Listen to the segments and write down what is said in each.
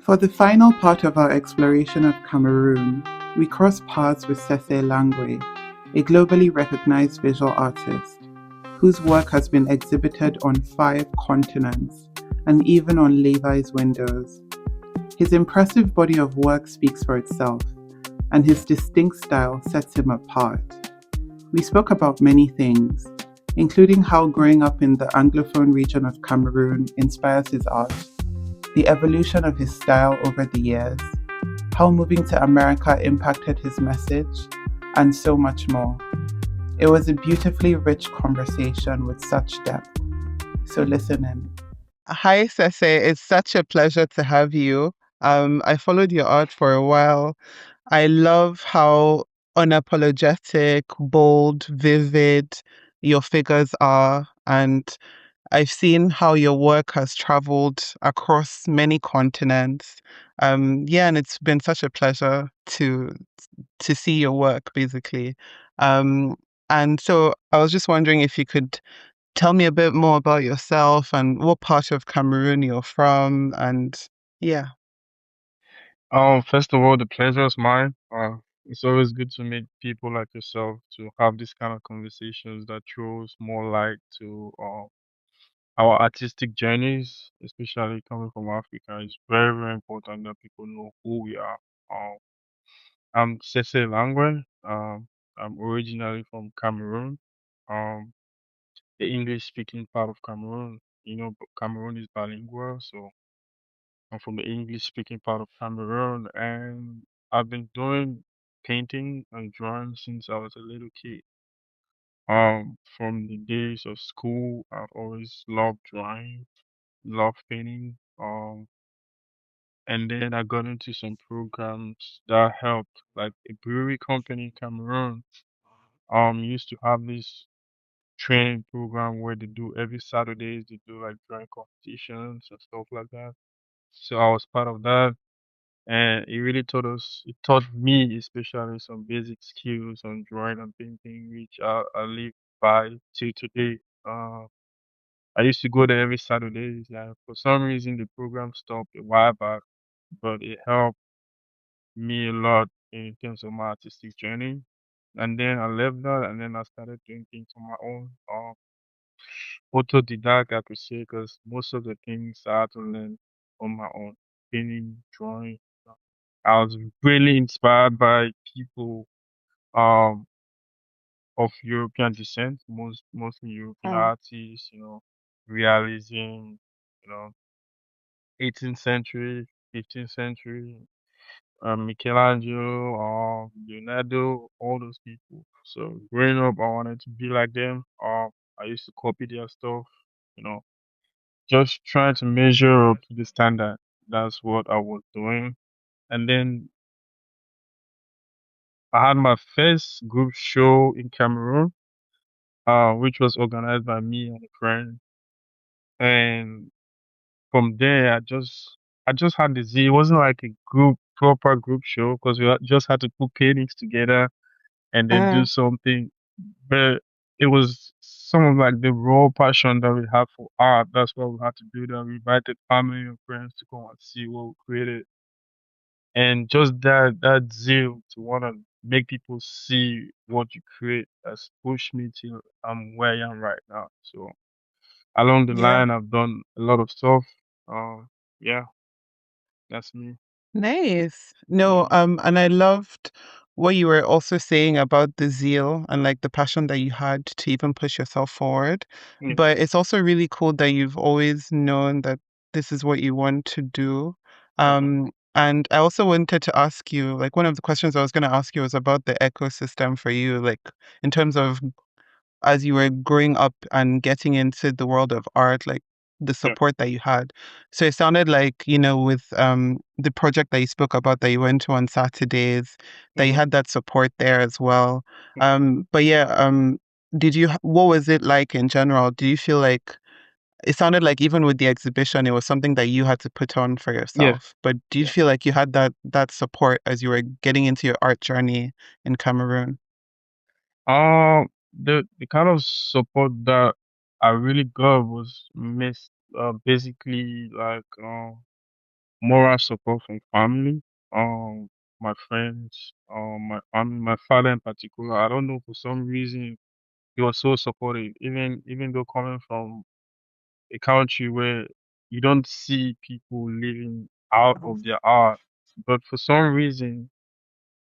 For the final part of our exploration of Cameroon, we cross paths with Sesse Elangwe, a globally recognized visual artist whose work has been exhibited on 5 continents and even on Levi's windows. His impressive body of work speaks for itself, and his distinct style sets him apart. We spoke about many things, including how growing up in the anglophone region of Cameroon inspires his art, the evolution of his style over the years, how moving to America impacted his message, and so much more. It was a beautifully rich conversation with such depth. So listen in. Hi, Sese. It's such a pleasure to have you. I followed your art for a while. I love how unapologetic, bold, vivid your figures are. And I've seen how your work has traveled across many continents. Yeah, and it's been such a pleasure to see your work, basically. Um, and so I was just wondering if you could tell me a bit more about yourself and what part of Cameroon you're from, and yeah. First of all, the pleasure is mine. It's always good to meet people like yourself to have this kind of conversations that throws more light to our artistic journeys, especially coming from Africa. It's very, very important that people know who we are. Um, I'm Sesse Elangwe. I'm originally from Cameroon, um, the English-speaking part of Cameroon. Cameroon is bilingual, so I'm from the English speaking part of Cameroon, and I've been doing painting and drawing since I was a little kid. From the days of school, I've always loved drawing, loved painting. And then I got into some programs that helped, like a brewery company in Cameroon. Used to have this training program where they do every Saturdays, they do like drawing competitions and stuff like that. So I was part of that. And it taught me especially some basic skills on drawing and painting, which I live by till today. I used to go there every Saturday. For some reason, the program stopped a while back, but it helped me a lot in terms of my artistic journey. And then I left that, and then I started doing things on my own. Autodidact, I could say, because most of the things I had to learn on my own, painting, drawing. I was really inspired by people um of European descent, mostly European Oh. artists, realism, 18th century, 15th century, Michelangelo, Leonardo, all those people. So growing up, I wanted to be like them. I used to copy their stuff, you know, just trying to measure up to the standard. That's what I was doing. And then I had my first group show in Cameroon, which was organized by me and a friend. And from there, I just had the Z. It wasn't like a proper group show, because just had to put paintings together and then do Uh, something. But it was some of like the raw passion that we had for art. That's what we had to do. That we invited family and friends to come and see what we created, and just that zeal to want to make people see what you create has pushed me till I'm where I am right now. So along the yeah. line, I've done a lot of stuff. Yeah, that's me. Nice. No, Yeah, and I loved what you were also saying about the zeal and like the passion that you had to even push yourself forward. yeah, But it's also really cool that you've always known that this is what you want to do. yeah, And I also wanted to ask you, like one of the questions I was going to ask you was about the ecosystem for you, like in terms of as you were growing up and getting into the world of art, like the yeah. support that you had. So it sounded like, you know, with the project that you spoke about that you went to on Saturdays, that you Mm-hmm, had that support there as well. mm-hmm. But yeah, what was it like in general? Do you feel like it sounded like even with the exhibition, it was something that you had to put on for Yeah, yourself. But do you yeah. feel like you had that support as you were getting into your art journey in Cameroon? The kind of support that I really got was basically like moral support from family, um, my friends, my father in particular. I don't know, for some reason he was so supportive, even though coming from a country where you don't see people living out of their art, but for some reason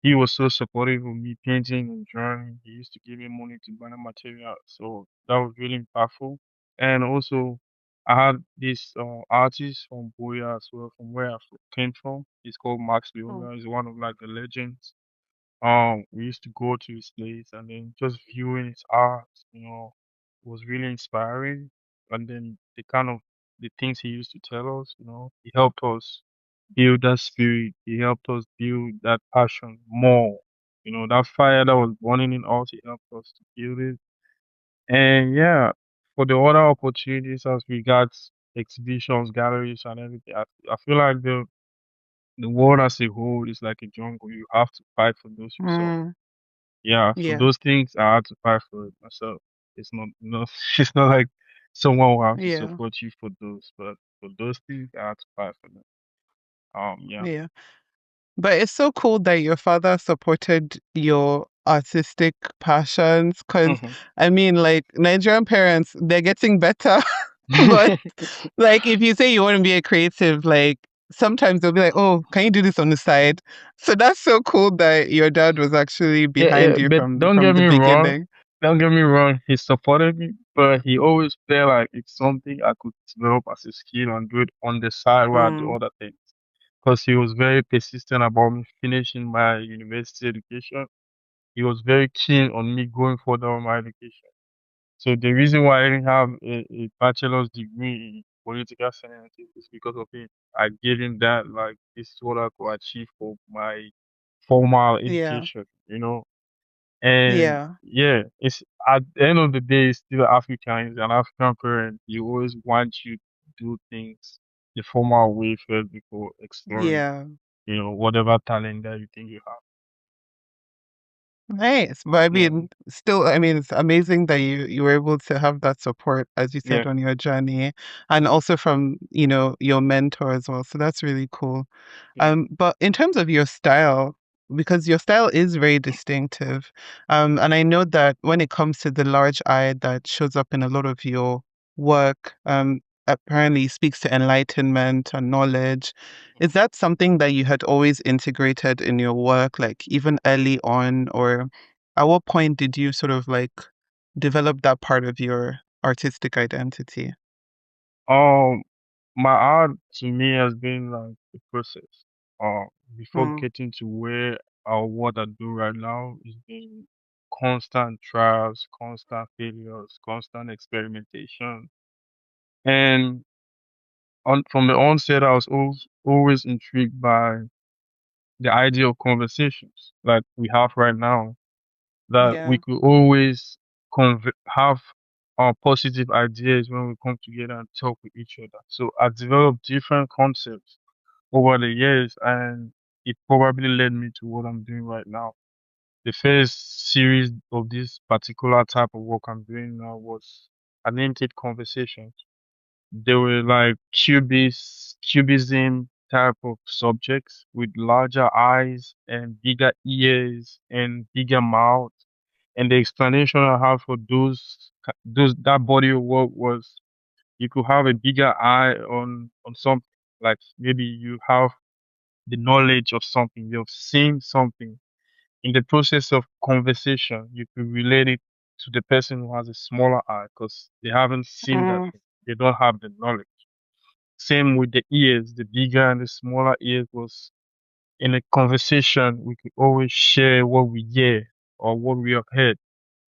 he was so supportive of me painting and drawing. He used to give me money to buy the material, so that was really impactful. And also, I had this artist from Buea as well, from where came from. He's called Max Mm. Leona. He's one of like the legends. We used to go to his place and then just viewing his art, was really inspiring. And then the things he used to tell us, he helped us build that spirit. He helped us build that passion more. That fire that was burning in us, he helped us to build it. And yeah, for the other opportunities as regards exhibitions, galleries, and everything, I feel like the world as a whole is like a jungle. You have to fight for those yourself. Mm. Yeah, for Yeah. those things, I had to fight for it myself. It's not, it's not like someone will have to Yeah. support you for those, but for those things, I had to fight for them. Yeah. Yeah. But it's so cool that your father supported your artistic passions because, Mhm. I mean, like Nigerian parents, they're getting better. But like, if you say you want to be a creative, like sometimes they'll be like, "Oh, can you do this on the side?" So that's so cool that your dad was actually Yeah, behind yeah, you but from don't from get the me wrong. beginning. Don't get me wrong. He supported me, but he always felt like it's something I could develop as a skill and do it on the side while I do Mm, other things. Because he was very persistent about me finishing my university education. He was very keen on me going further on my education. So the reason why I didn't have a bachelor's degree in political science is because of it. I gave him that, like, this is what I could achieve for my formal yeah, education. And yeah, yeah, it's at the end of the day, it's still African. He's an African parent. You always want you to do things the formal way first before exploring, yeah. whatever talent that you think you have. Nice. But I Yeah, mean, still, I mean, it's amazing that you were able to have that support, as you yeah, said, on your journey, and also from, your mentor as well. So that's really cool. yeah. But in terms of your style, because your style is very distinctive, and I know that when it comes to the large eye that shows up in a lot of your work, apparently speaks to enlightenment and knowledge. Is that something that you had always integrated in your work, like even early on, or at what point did you sort of like develop that part of your artistic identity? Um, my art to me has been like a process. Uh, Before Mm, getting to where or what I do right now, it's been constant trials, constant failures, constant experimentation. And from the onset, I was always intrigued by the idea of conversations like we have right now, that we yeah. could always have our positive ideas when we come together and talk with each other. So I developed different concepts over the years, and it probably led me to what I'm doing right now. The first series of this particular type of work I'm doing now was I named it Conversations. They were like cubism type of subjects with larger eyes and bigger ears and bigger mouth. And the explanation I have for those that body of work was you could have a bigger eye on something, like maybe you have the knowledge of something, you've seen something. In the process of conversation, you could relate it to the person who has a smaller eye because they haven't seen that Mm, thing. They don't have the knowledge. Same with the ears, the bigger and the smaller ears was in a conversation, we could always share what we hear or what we have heard,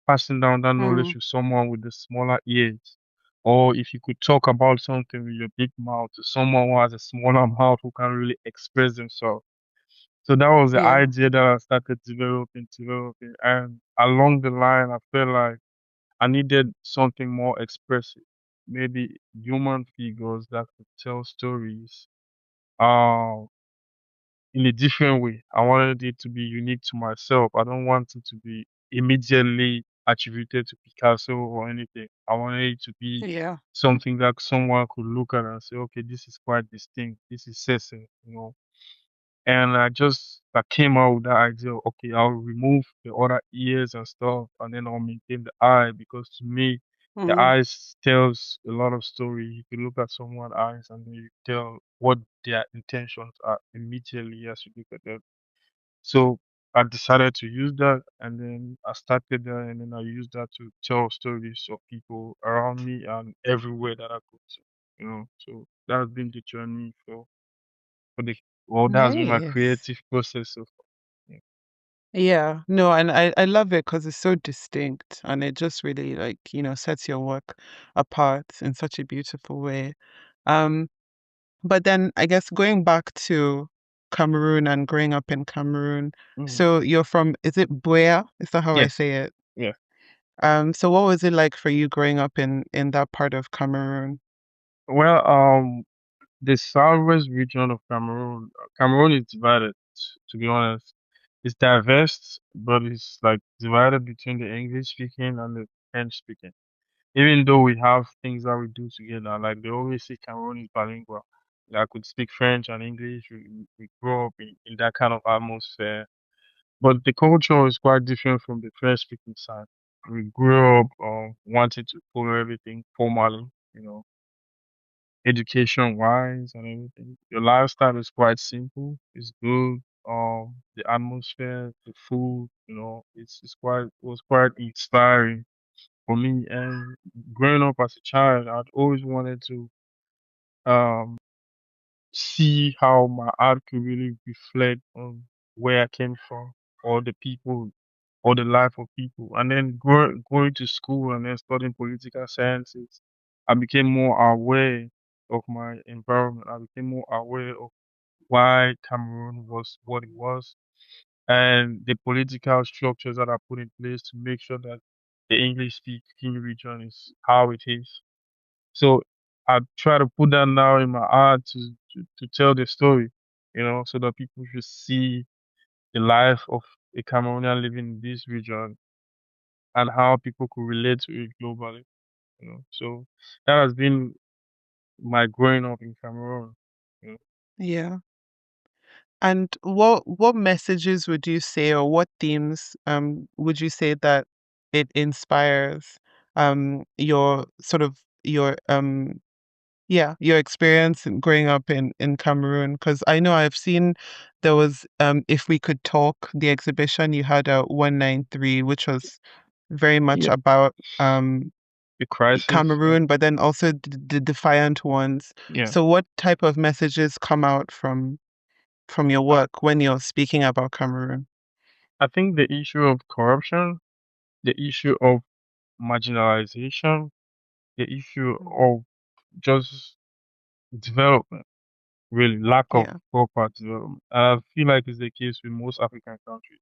passing down that knowledge mm, to someone with the smaller ears. Or if you could talk about something with your big mouth to someone who has a smaller mouth who can really express themselves. So that was the yeah. idea that I started developing. And along the line, I felt like I needed something more expressive. Maybe human figures that could tell stories uh, in a different way. I wanted it to be unique to myself. I don't want it to be immediately. attributed to Picasso or anything. I wanted it to be Yeah. something that someone could look at and say, okay, this is quite distinct. This is Sesse, you know. And I came out with that idea, okay, I'll remove the other ears and stuff, and then I'll maintain the eye because to me, the Mm-hmm. eyes tells a lot of story. You can look at someone's eyes and then you tell what their intentions are immediately as you look at them. So I decided to use that, and then I started that, and then I used that to tell stories of people around me and everywhere that I could. You know, so that's been the journey for the well, that's been my Nice. creative process so far. Yeah. Yeah, no, and I love it because it's so distinct and it just really like, sets your work apart in such a beautiful way. Um, but then I guess going back to Cameroon and growing up in Cameroon, Mhm. so you're from, is it Buea? Is that how I Yes. say it? Yeah. So what was it like for you growing up in that part of Cameroon? Well, the southwest region of Cameroon, Cameroon is divided. To be honest, it's diverse, but it's like divided between the English speaking and the French speaking. Even though we have things that we do together, like they always say Cameroon is bilingual. Like I could speak French and English. We grow up in that kind of atmosphere. But the culture is quite different from the French speaking side. We grew up wanting to follow everything formally, you know, education wise and everything. The lifestyle is quite simple. It's good. The atmosphere, the food, you know, it was quite inspiring for me. And growing up as a child, I'd always wanted to um see how my art could really reflect on where I came from, or the people, or the life of people. And then going to school and then studying political sciences, I became more aware of my environment. I became more aware of why Cameroon was what it was and the political structures that are put in place to make sure that the English speaking region is how it is. So I try to put that now in my art to tell the story, you know, so that people should see the life of a Cameroonian living in this region and how people could relate to it globally, you know. So that has been my growing up in Cameroon. You know. Yeah. And what messages would you say or what themes would you say that it inspires your sort of your yeah, your experience in growing up in Cameroon? Because I know I've seen there was If We Could Talk, the exhibition you had at 193, which was very much Yeah, about the crisis. Yeah, Cameroon, but then also the defiant ones. yeah. So what type of messages come out from your I, work when you're speaking about Cameroon? I think the issue of corruption, the issue of marginalization, the issue Mhm. of just development, really lack of Yeah. proper development. And I feel like it's the case with most African countries.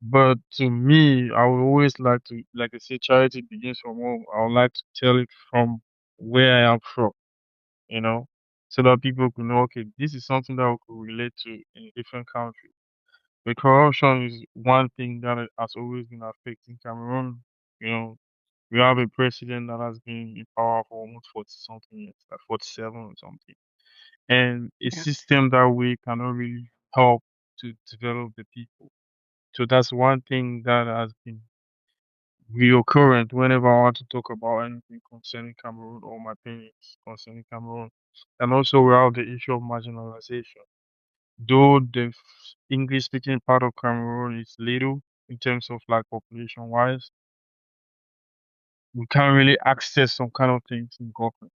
But to me, I would always like to, like I say, charity begins from home. I would like to tell it from where I am from, you know, so that people can know, okay, this is something that we could relate to in a different country. But corruption is one thing that has always been affecting Cameroon. You know, we have a president that has been in power for almost 40 something years, like 47 or something. And a Yeah. system that way cannot really help to develop the people. So that's one thing that has been reoccurrent whenever I want to talk about anything concerning Cameroon or my opinions concerning Cameroon. And also we have the issue of marginalization. Though the English speaking part of Cameroon is little in terms of like population wise, we can't really access some kind of things in government,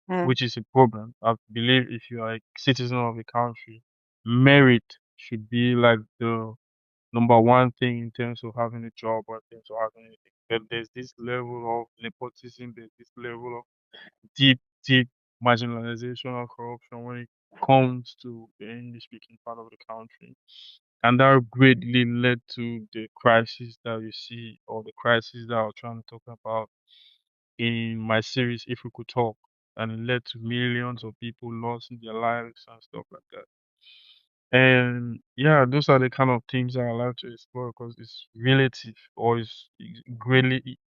Mm. which is a problem. I believe if you are a citizen of a country, merit should be like the number one thing in terms of having a job or in terms of having anything. But there's this level of nepotism, there's this level of deep, deep marginalization and corruption when it comes to the English speaking part of the country. And that greatly led to the crisis that you see, or the crisis that I was trying to talk about in my series, If We Could Talk. And it led to millions of people losing their lives and stuff like that. And yeah, those are the kind of things I like to explore because it's relative or it's greatly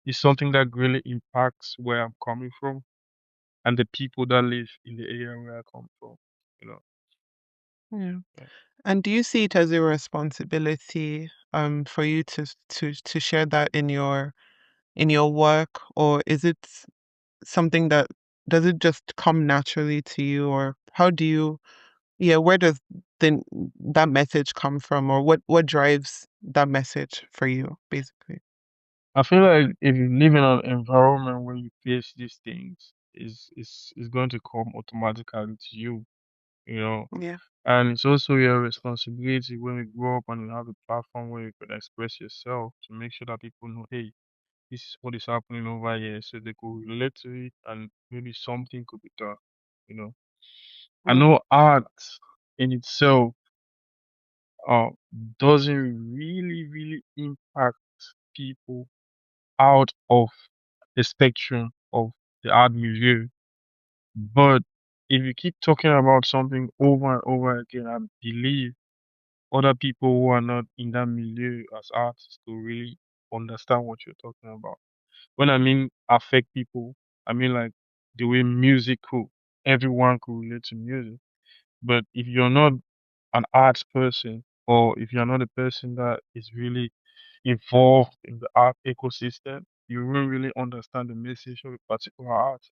it's something that greatly impacts where I'm coming from and the people that live in the area where I come from. You know. Yeah. Yeah. And do you see it as a responsibility for you to share that in your work, or is it something that does it just come naturally to you, or how do you, yeah, where does then that message come from, or what drives that message for you, basically? I feel like if you live in an environment where you face these things, is going to come automatically to you, you know. Yeah. And it's also your responsibility when you grow up and you have a platform where you could express yourself to make sure that people know, hey, this is what is happening over here, so they could relate to it and maybe something could be done, you know. I Mm. know art in itself uh doesn't really impact people out of the spectrum of the art milieu. But if you keep talking about something over and over again, I believe other people who are not in that milieu as artists to really understand what you're talking about. When I mean affect people, I mean like the way music could, everyone could relate to music. But if you're not an arts person, or if you're not a person that is really involved in the art ecosystem, you won't really understand the message of a particular artist.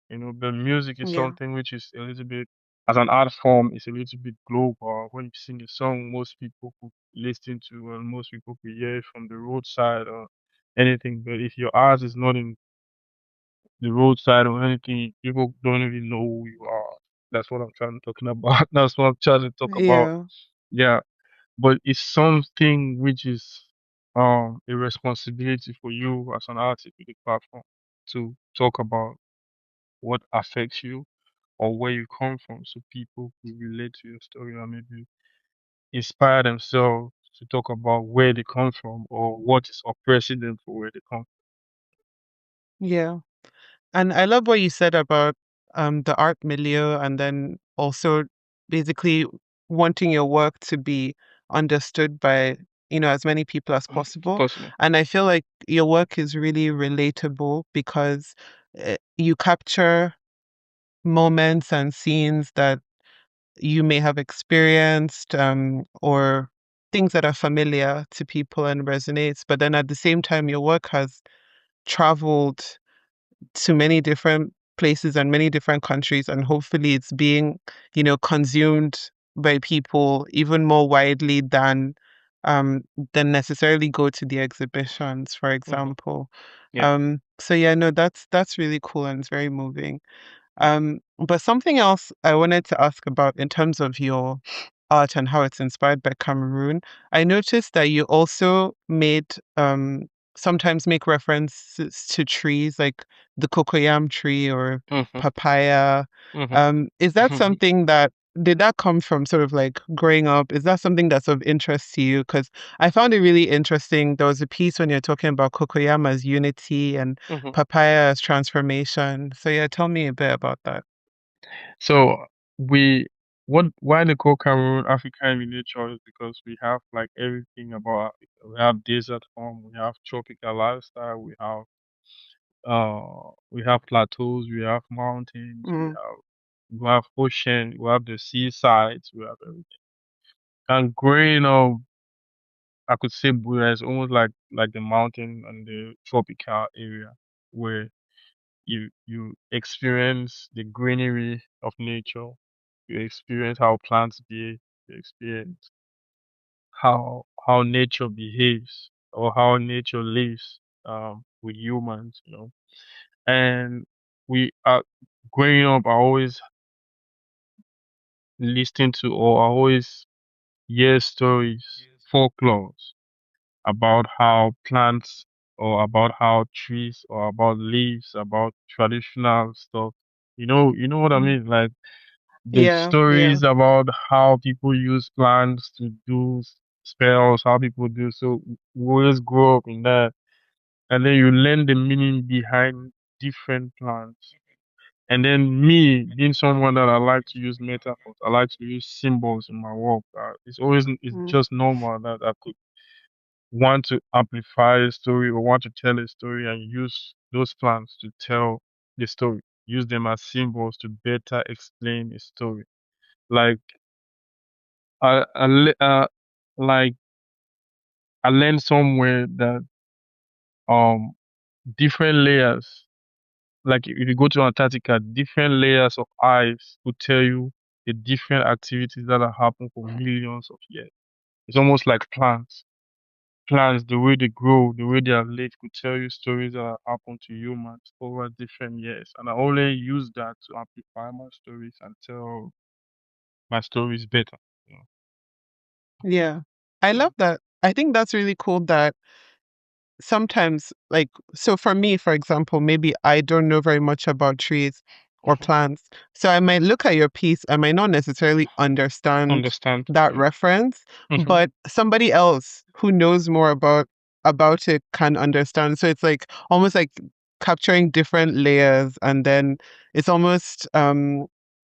You know, but music is Yeah. something which is a little bit, as an art form, it's a little bit global. When you sing a song, most people could listen to, and most people could hear it from the roadside or anything. But if your art is not in the roadside or anything, people don't even know who you are. That's what I'm trying to talking about. That's what I'm trying to talk about. Yeah. Yeah, but it's something which is a responsibility for you as an artist with the platform to talk about what affects you or where you come from, so people will relate to your story and maybe inspire themselves to talk about where they come from or what is oppressing them for where they come Yeah. And I love what you said about the art milieu, and then also basically wanting your work to be understood by, as many people as from. possible. Possible. And I feel like your work is really relatable because you capture moments and scenes that you may have experienced, or things that are familiar to people and resonates. But then at the same time, your work has traveled to many different places and many different countries, and hopefully it's being, consumed by people even more widely um than necessarily go to the exhibitions, for Hmm. example. Yeah. So yeah, no, that's really cool and it's very moving. Yeah. But something else I wanted to ask about in terms of your art and how it's inspired by Cameroon, I noticed that you also sometimes make references to trees like the cocoyam tree or Hmm. papaya. Hmm. Is that something that did that come from sort of like growing up? Is that something that's of interest to you? Because I found it really interesting. There was a piece when you're talking about cocoyam as unity and Hmm. papaya as transformation. So yeah, tell me a bit about that. So we what why they call Cameroon African in nature is because we have like everything about Africa. We have desert form, we have tropical lifestyle, we have plateaus, we have mountains, Mm, we have ocean, we have the seasides, we have everything. And growing up, I could say Buea is almost like the mountain and the tropical area where you experience the greenery of nature, you experience how plants behave, you experience how nature behaves or how nature lives with humans, you know. And we are growing up, I always listen to or I always hear stories, folklores about how plants or about how trees or about leaves, about traditional stuff. You know what I mm. mean? Like the Yeah, yeah, stories about how people use plants to do spells, how people do. So we always grow up in that, and then you learn the meaning behind different plants. And then me being someone that I like to use metaphors, I like to use symbols in my work. It's Mm. just normal that I could want to amplify a story or want to tell a story and use those plants to tell the story. Use them as symbols to better explain a story. Like I, I le- uh, like I learned somewhere that um different layers, like if you go to Antarctica, different layers of ice will tell you the different activities that have happened for millions of years. It's almost like plants. Plants, the way they grow, the way they are laid, could tell you stories that have happened to humans over different years. And I only use that to amplify my stories and tell my stories better. You know? Yeah. I So, love that. I think that's really cool that sometimes, like, so for me, for example, maybe I don't know very much about trees or mhm. plants. So I might look at your piece, I might not necessarily understand Understand? that Yeah. reference, Hmm. but somebody else who knows more about it can understand. So it's like almost like capturing different layers, and then it's almost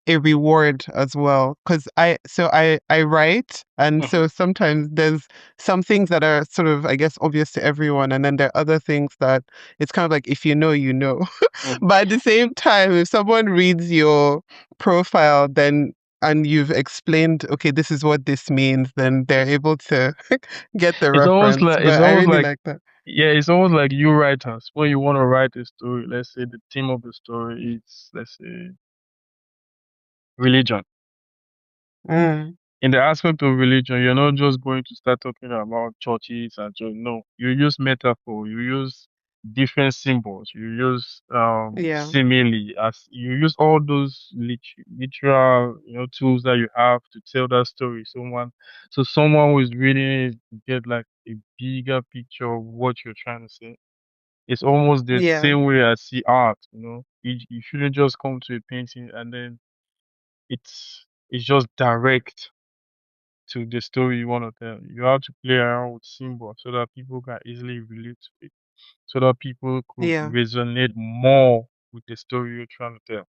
a reward as well, because I write, and Hmm. so sometimes there's some things that are sort of, I guess, obvious to everyone, and then there are other things that it's kind of like, if you know, you know. Hmm. But at the same time, if someone reads your profile, then and you've explained, okay, this is what this means, then they're able to get the reference. It's But I almost really like like that. yeah, it's almost like you writers when you want to write a story. Let's say the theme of the story is, let's say, religion. Mm, In the aspect of religion, you're not just going to start talking about churches and church. No, you use metaphor, you use different symbols, you use yeah, simile, as you use all those literal tools that you have to tell that story. Someone who is reading it get like a bigger picture of what you're trying to say. It's almost the yeah, same way I see art. You shouldn't just come to a painting and then it's just direct to the story you want to tell. You have to play around with symbols so that people can easily relate to it, so that people could yeah, resonate more with the story you're trying to tell.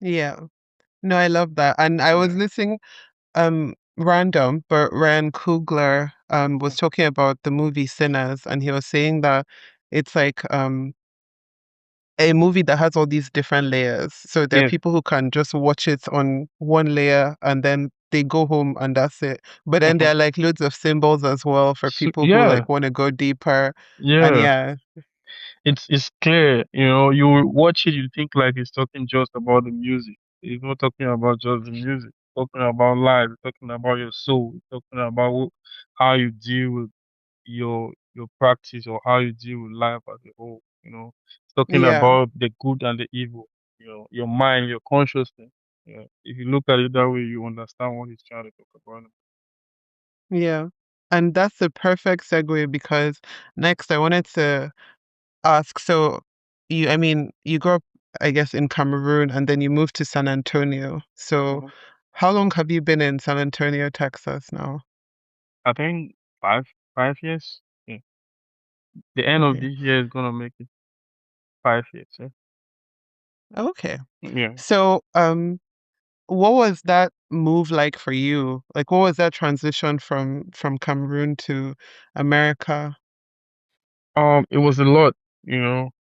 yeah. No, I love that. And I was Yeah. listening, random, but Ryan Coogler was Mm. talking about the movie Sinners, and he was saying that it's like a movie that has all these different layers. So there are Yeah. people who can just watch it on one layer and then they go home and that's it. But then Hmm. there are like loads of symbols as well for So, people who yeah. like want to go deeper. And Yeah. yeah, It's clear. You will watch it, you think like it's talking just about the music. It's not talking about just the music. It's talking about life. It's talking about your soul. It's talking about how you deal with your practice or how you deal with life as a whole. It's talking yeah, about the good and the evil. Your mind, your consciousness. If you look at it that way, you understand what he's trying to talk about. yeah. And that's the perfect segue because next I wanted to ask, so I mean, you grew up, I guess, in Cameroon and then you moved to San Antonio. So Mhm. how long have you been in San Antonio, Texas now? I think 5 years. Yeah. The end of Okay. this year is gonna make it 5 years. Yeah. Okay. Yeah. So, what was that move like for you? Like, what was that transition from Cameroon to America? It was a lot,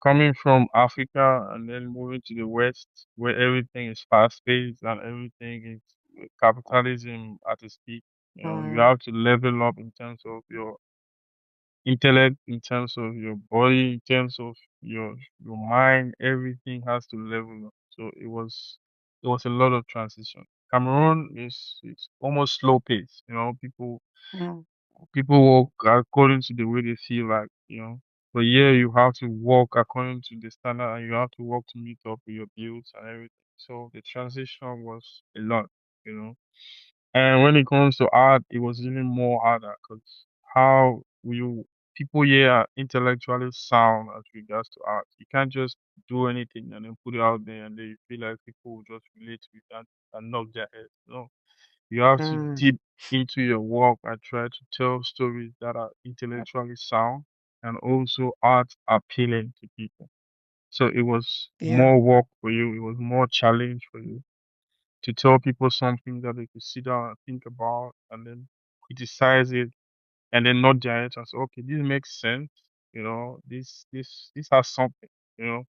coming from Africa and then moving to the West, where everything is fast paced and everything is capitalism at its peak. You Mm, have to level up in terms of your intellect, in terms of your body, in terms of your mind. Everything has to level up. So it was a lot of transition. Cameroon is it's almost slow pace. mm, People walk according to the way they feel like. But yeah, you have to walk according to the standard and you have to work to meet up with your bills and everything. So the transition was a lot, you know. And when it comes to art, it was even more harder because how you people here are intellectually sound as regards to art. You can't just do anything and then put it out there and then you feel like people will just relate with that and knock their heads. No, you have to mm. deep into your work and try to tell stories that are intellectually sound and also art appealing to people. So it was Yeah. more work for you. It was more challenge for you to tell people something that they could sit down and think about and then criticize it and then nod their heads and say, okay, this makes sense. This has something. You know,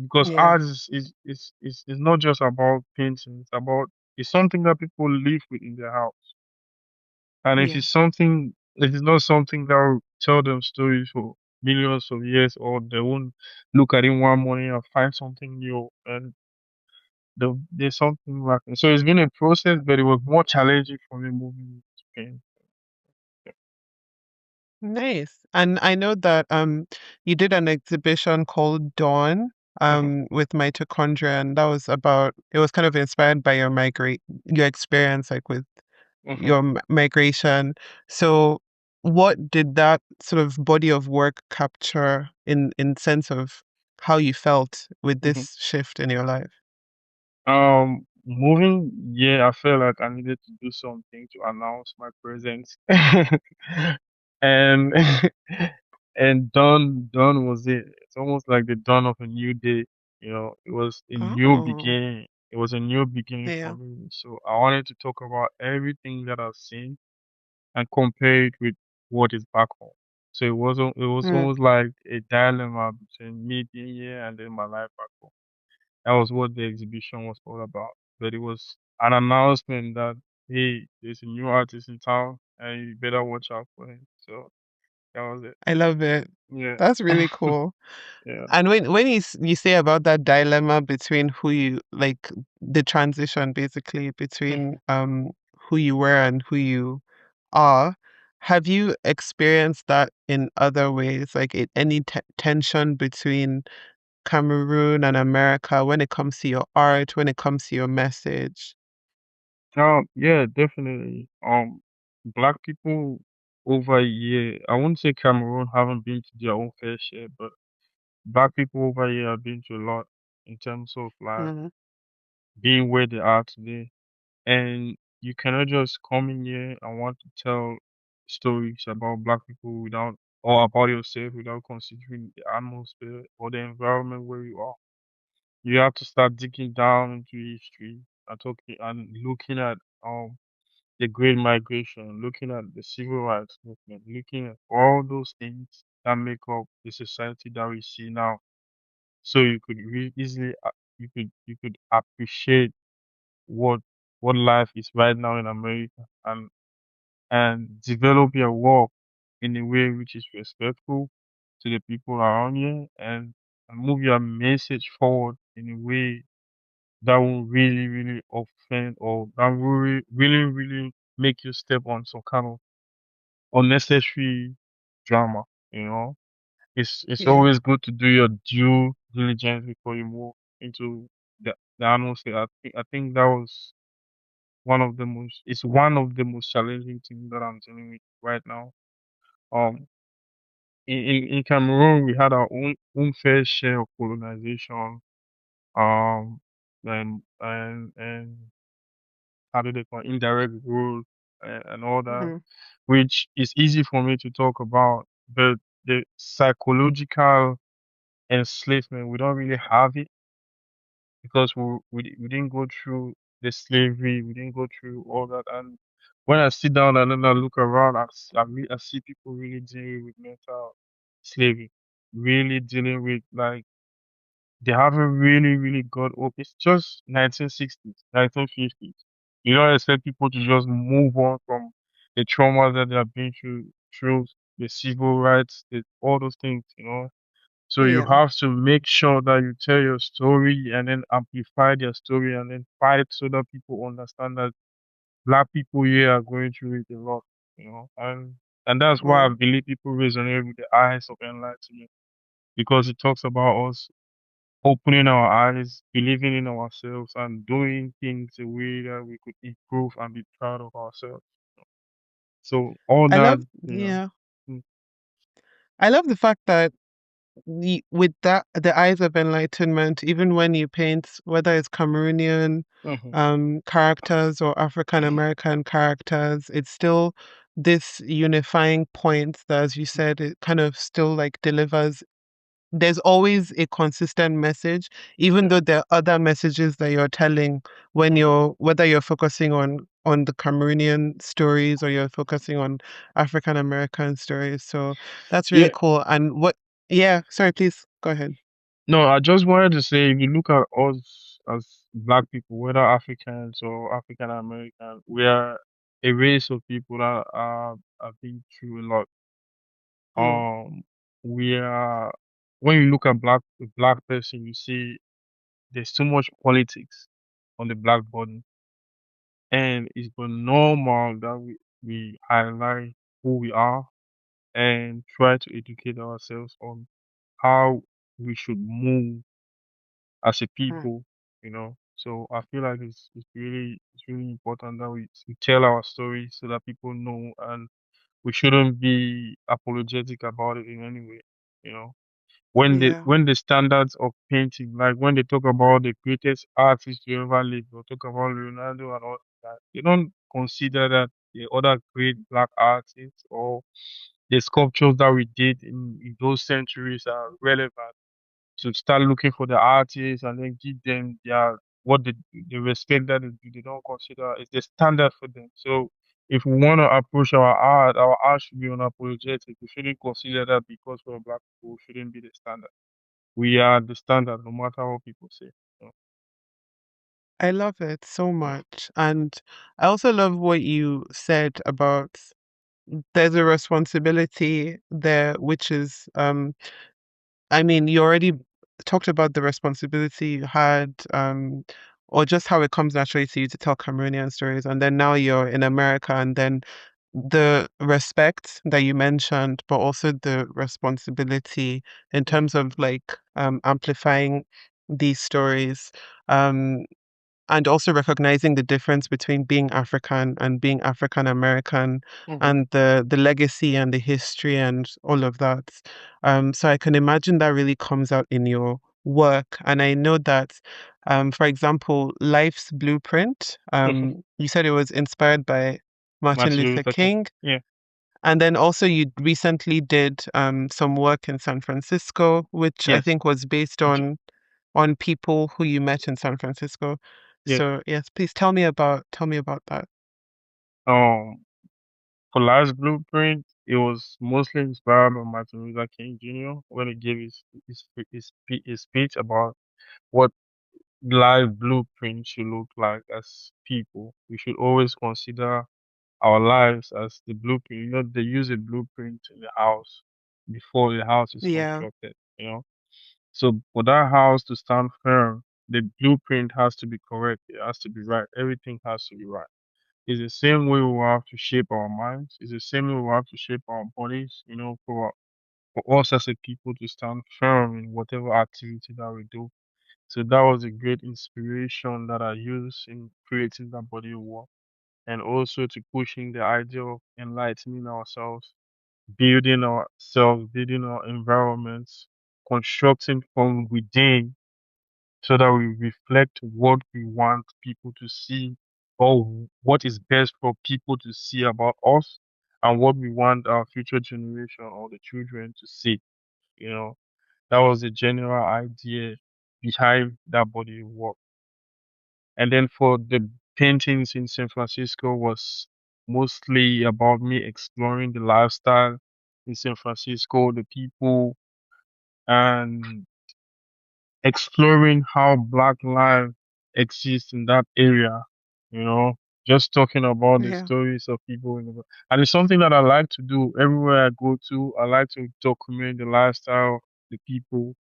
because Yeah. art is not just about painting. It's something that people live with in their house. And if Yeah. it's something, if it's not something that will tell them stories for millions of years, or they won't look at it one morning and find something new, and there's something lacking. So it's been a process, but it was more challenging for me moving to paint. Nice. And I know that you did an exhibition called Dawn Mhm, with mitochondria, and that was about it was kind of inspired by your experience like with mhm, your migration. So what did that sort of body of work capture in sense of how you felt with mhm. this shift in your life? Moving, yeah, I felt like I needed to do something to announce my presence. And dawn was it. It's almost like the dawn of a new day. It was a new Oh, beginning. It was a new beginning for yeah. me. So I wanted to talk about everything that I've seen and compare it with what is back home. So it was Mm, almost like a dilemma between me being here and then my life back home. That was what the exhibition was all about. But it was an announcement that, hey, there's a new artist in town and you better watch out for him. So that was it. I love it. Yeah. That's really cool. Yeah. And when you say about that dilemma between who you like the transition basically between who you were and who you are, have you experienced that in other ways, like any tension between Cameroon and America when it comes to your art, when it comes to your message? Yeah, definitely. Black people over here, I wouldn't say Cameroon haven't been to their own fair share, but black people over here have been to a lot in terms of like Mm-hmm. being where they are today. And you cannot just come in here and want to tell stories about black people without or about yourself without considering the atmosphere or the environment where you are. You have to start digging down into history and talking and looking at the Great Migration, looking at the Civil Rights Movement, looking at all those things that make up the society that we see now. So you could easily you could appreciate what what life is right now in America and develop your work in a way which is respectful to the people around you and move your message forward in a way that will really, really offend or that will really, really make you step on some kind of unnecessary drama, you know. It's Yeah. always good to do your due diligence before you move into the atmosphere. I think that was it's one of the most challenging things that I'm dealing with right now. Um, in Cameroon, we had our own fair share of colonization. And how do they call it? Indirect rule and all that, Mm-hmm. which is easy for me to talk about, but the psychological enslavement, we don't really have it because we didn't go through the slavery, we didn't go through all that. And when I sit down and then I look around, I see people really dealing with mental slavery, really dealing with like they haven't really, really got up. It's just 1960s, 1950s. You don't expect people to just move on from the trauma that they have been through the civil rights, all those things. So you Yeah. have to make sure that you tell your story and then amplify their story and then fight so that people understand that black people here are going through it a lot. And that's why I Wow. believe people resonate with the eyes of enlightenment because it talks about us opening our eyes, believing in ourselves, and doing things a way that we could improve and be proud of ourselves. So all I that, love you know. yeah. Mm, I love the fact that with that the eyes of enlightenment, even when you paint whether it's Cameroonian mhm, characters or African American characters, it's still this unifying point that, as you said, it kind of still like delivers there's always a consistent message, even Yeah. though there are other messages that you're telling when Hmm. whether you're focusing on the Cameroonian stories or you're focusing on African American stories. So that's really Yeah. cool. And what, yeah, sorry, please go ahead. No, I just wanted to say, if you look at us as black people, whether Africans or African American, we are a race of people that have been through a lot. Mm, Um, we are when you look at a black person, you see there's too much politics on the black body, and it's but normal that we highlight who we are and try to educate ourselves on how we should move as a mm, people, So I feel like it's really important that we tell our story so that people know, and we shouldn't be apologetic about it in any way, you know. yeah, When the standards of painting, like when they talk about the greatest artist to ever live, or talk about Leonardo and all that, they don't consider that the other great black artists or the sculptures that we did in those centuries are relevant. So start looking for the artists and then give them what the respect that they don't consider is the standard for them. So if we want to approach our art should be unapologetic. We shouldn't consider that because we're black people, we shouldn't be the standard. We are the standard, no matter what people say. So, I love it so much. And I also love what you said about there's a responsibility there, which is I mean, you already talked about the responsibility you had, or just how it comes naturally to you to tell Cameroonian stories, and then now you're in America, and then the respect that you mentioned, but also the responsibility in mhm, terms of like amplifying these stories. Um, and also recognizing the difference between being African and being African American mhm, and the legacy and the history and all of that. So I can imagine that really comes out in your work. And I know that, for example, Life's Blueprint, mhm. you said it was inspired by Martin Martin Luther Luther King. King. Yeah, And then also you recently did some work in San Francisco, which I yes, think was based J- on people who you met in San Francisco. yes. So yes, please tell me about that. Um, for Last Blueprint, it was mostly inspired by Martin Luther King Jr. when he gave his speech about what life blueprint should look like as people. We should always consider our lives as the blueprint. They use a blueprint in the house before the house is Yeah, constructed. So for that house to stand firm, the blueprint has to be correct. It has to be right. Everything has to be right. It's the same way we have to shape our minds. It's the same way we have to shape our bodies, for us as a people to stand firm in whatever activity that we do. So that was a great inspiration that I used in creating that body of work, and also to pushing the idea of enlightening ourselves, building our environments, constructing from within so that we reflect what we want people to see, or what is best for people to see about us, and what we want our future generation or the children to see. You know, that was the general idea behind that body of work. And then for the paintings in San Francisco was mostly about me exploring the lifestyle in San Francisco, the people, and exploring how Black life exists in that area. You know, just talking about the yeah. stories of people and it's something that I like to do everywhere I go to. I like to document the lifestyle of the people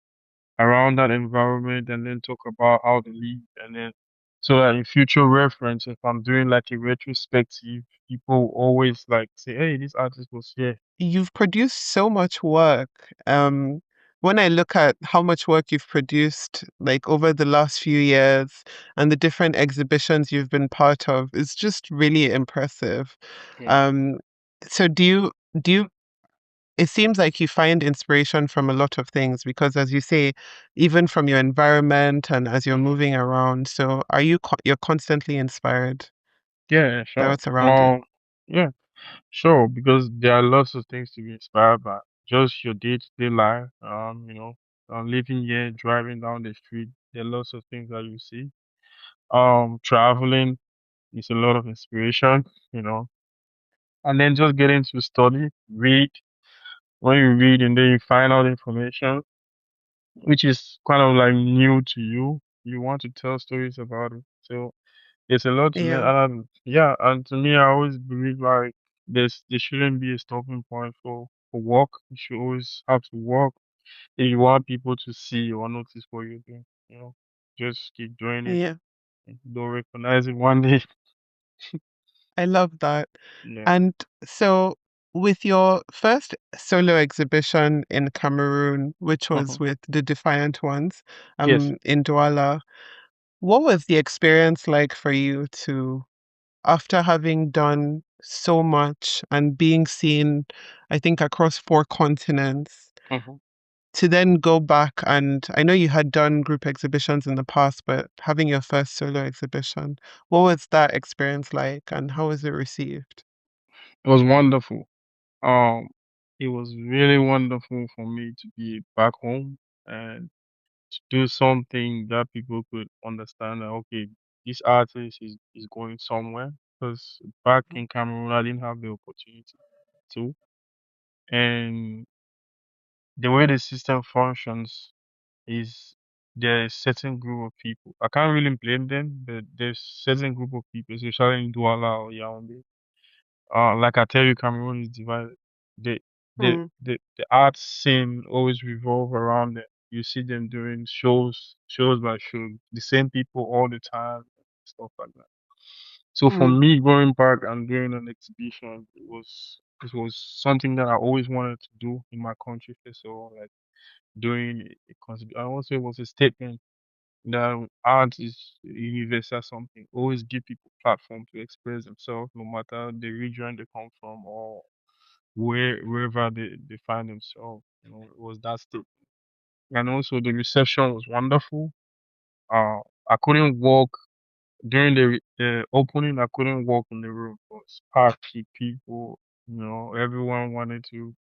around that environment and then talk about how they live, and then so that in future reference, if I'm doing like a retrospective, people always like say, hey, this artist was here. You've produced so much work. When I look at how much work you've produced, like over the last few years, and the different exhibitions you've been part of, it's just really impressive. Yeah. Um, so do you it seems like you find inspiration from a lot of things because as you say, even from your environment and as you're Hmm. moving around, so you're constantly inspired Yeah, by sure. what's around you. Yeah, sure, because there are lots of things to be inspired by. Just your day-to-day life, living here, driving down the street, there are lots of things that you see. Traveling is a lot of inspiration, you know, and then just getting to study, read. When you read and then you find out information, which is kind of like new to you, you want to tell stories about it. So there's a lot to learn. Yeah. Yeah, and to me, I always believe like there shouldn't be a stopping point for work. You should always have to work if you want people to see or notice what you're doing. You know, just keep doing it. Yeah. They'll recognize it one day. I love that. Yeah. And so, with your first solo exhibition in Cameroon, which was Mhm. with the Defiant Ones, Yes. in Douala, what was the experience like for you to, after having done so much and being seen, I think, across 4 continents, Mhm. to then go back and I know you had done group exhibitions in the past, but having your first solo exhibition, what was that experience like and how was it received? It was wonderful. Um, it was really wonderful for me to be back home and to do something that people could understand that okay, this artist is going somewhere. Because back in Cameroon, I didn't have the opportunity to. And the way the system functions is there's certain group of people. I can't really blame them, but there's certain group of people, especially in Douala or Yaoundé. Like I tell you, Cameroon is divided. The Mm, the art scene always revolve around them. You see them doing shows by show, the same people all the time, stuff like that. So for mm, me, going back and doing an exhibition, it was something that I always wanted to do in my country. First of all, like doing I also it was a statement that art is universal something. Always give people platform to express themselves, no matter the region they come from or wherever they find themselves. You know, it was that state. And also the reception was wonderful. I couldn't walk during the opening. I couldn't walk in the room. It was packed with people. You know, everyone wanted to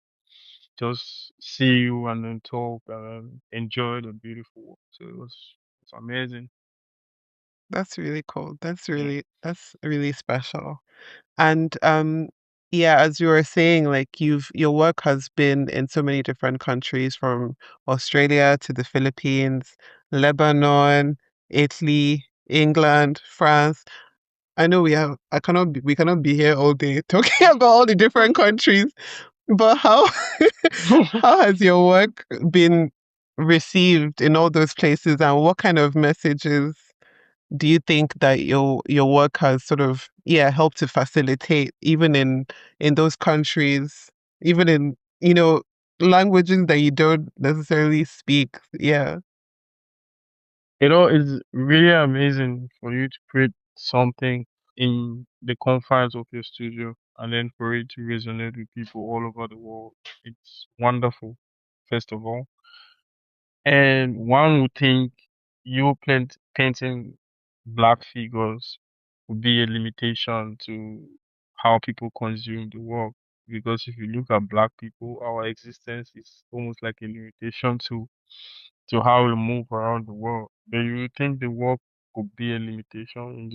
just see you and then talk and enjoy the beautiful work. So it's amazing. that's really cool. Yeah. That's really special. And yeah, as you were saying, like your work has been in so many different countries from Australia to the Philippines, Lebanon, Italy, England, France. I know we cannot be here all day talking about all the different countries, but how how has your work been received in all those places and what kind of messages do you think that your work has sort of helped to facilitate even in those countries, even in languages that you don't necessarily speak? Yeah, You know, it's really amazing for you to create something in the confines of your studio and then for it to resonate with people all over the world. It's wonderful, first of all. And one would think painting black figures would be a limitation to how people consume the work. Because if you look at black people, our existence is almost like a limitation to how we move around the world. But you would think the work could be a limitation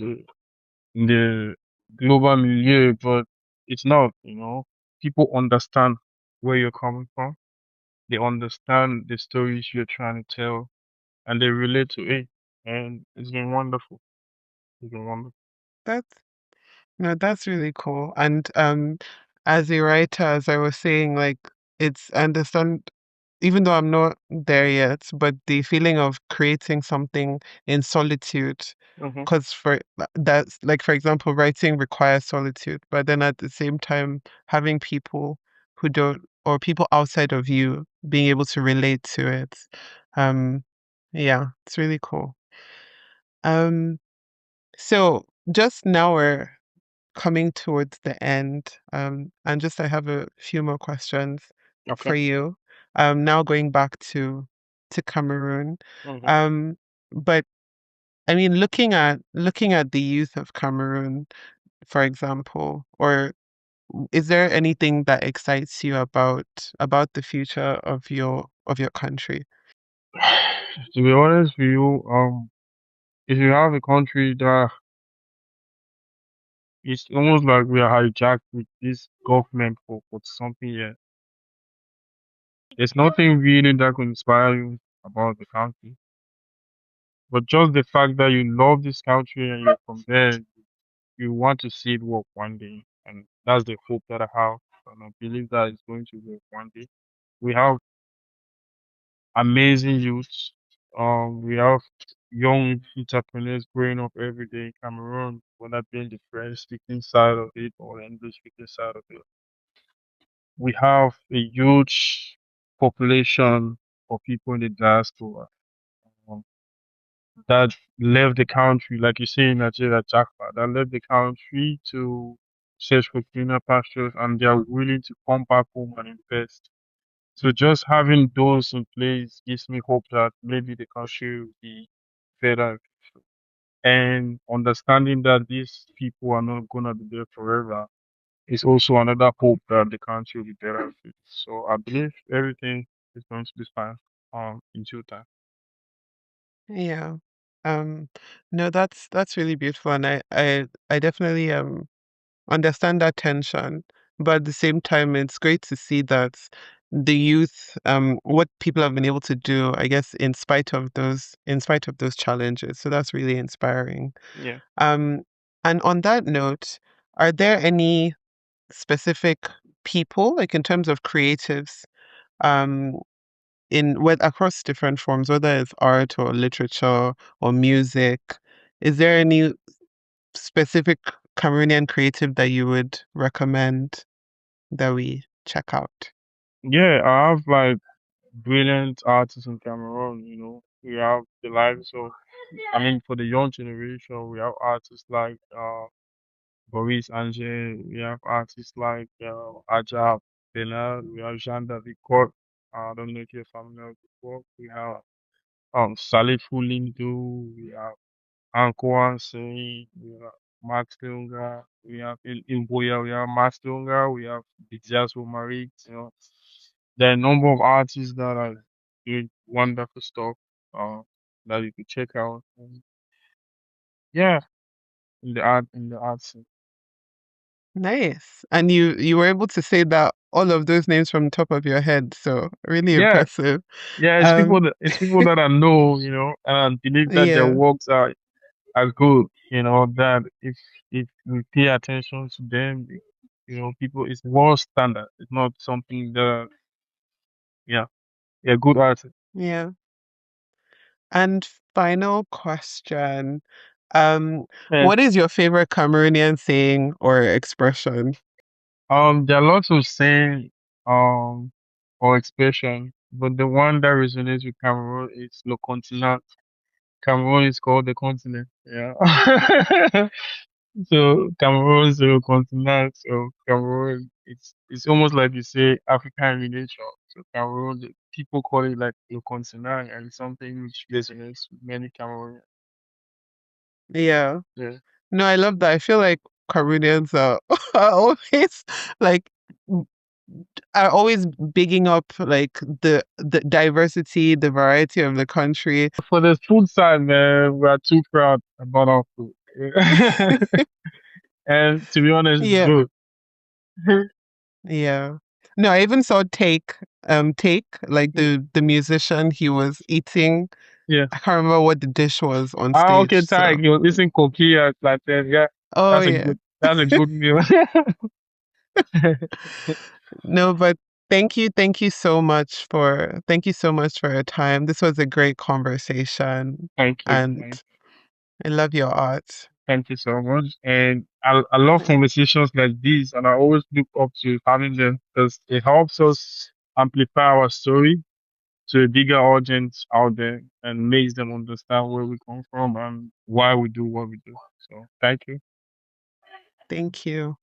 in the global milieu, but it's not, you know. People understand where you're coming from. They understand the stories you're trying to tell and they relate to it. And it's been wonderful. It's been wonderful. that's no, that's really cool. And as a writer, as I was saying, like I understand even though I'm not there yet, but the feeling of creating something in solitude, Hmm. because that's like, for example, writing requires solitude, but then at the same time, having people who don't, or people outside of you being able to relate to it. Um, yeah, it's really cool. Um, so just now we're coming towards the end, and just I have a few more questions Okay. for you. Now going back to Cameroon, Hmm. um, but I mean, looking at the youth of Cameroon, for example, or is there anything that excites you about the future of your country? To be honest with you, if you have a country that it's almost like we are hijacked with this government for something here. There's nothing really that can inspire you about the country, but just the fact that you love this country and you're from there, you want to see it work one day, and that's the hope that I have, and I believe that it's going to work one day. We have amazing youths. We have young entrepreneurs growing up every day in Cameroon, whether being the French speaking side of it or the English speaking side of it. We have a huge population of people in the diaspora um, that left the country, like you say in Nigeria, Jackpot, that left the country to search for greener pastures, and they are willing to come back home and invest. So just having those in place gives me hope that maybe the country will be better. And understanding that these people are not gonna be there forever is also another hope that the country will be better fit. So I believe everything is going to be fine in due time. Yeah. Um, no, that's really beautiful, and I definitely understand that tension, but at the same time, it's great to see that the youth, what people have been able to do, I guess, in spite of those challenges. So that's really inspiring. Yeah. Um, and on that note, are there any specific people, like in terms of creatives, um, across different forms, whether it's art or literature or music, is there any specific Cameroonian creative that you would recommend that we check out? Yeah, I have like brilliant artists in Cameroon, you know. We have the lives of I mean for the young generation, we have artists like Boris Angel, we have artists like Aja Bernard, we have Jean David Corp. I don't know if you're familiar with the work. We have Salif Lindu, we have Ankoan Sey, we have Max Lunga, we have in Buea, we have Max Lunga, we have Bidzias Marik, you know. There are a number of artists that are doing wonderful stuff that you could check out. And yeah, in the art scene. Nice. And you were able to say that all of those names from the top of your head, so really Yeah, impressive. yeah, Um, it's people that I know, you know, and I believe that their yeah, works are good, you know, that if we pay attention to them, you know, people it's world standard. It's not something that yeah, yeah, good artist. yeah. And final question. Um, Yeah. what is your favorite Cameroonian saying or expression? There are lots of saying or expression, but the one that resonates with Cameroon is Le Continent. Cameroon is called the continent. Yeah. So Cameroon is a continent. So Cameroon, it's almost like you say African miniature. So Cameroon, people call it like Le Continent, and it's something which resonates with many Cameroonians. Yeah. Yeah. No, I love that. I feel like Cameroonians are, are always like m- are always bigging up like the diversity, the variety of the country. For the food side, man, we are too proud about our food. And to be honest, it's Yeah, good. yeah. No, I even saw Take, like the musician, he was eating. Yeah. I can't remember what the dish was on Ah, stage. okay, So, Tarek, you're listening coquilla like that. Yeah, oh yeah. that's a good meal. No, but thank you so much for your time. This was a great conversation, Thank you. and I love your art. Thank you so much. And I love conversations like these, and I always look up to having them because it helps us amplify our story to a bigger audience out there and makes them understand where we come from and why we do what we do. So thank you. Thank you.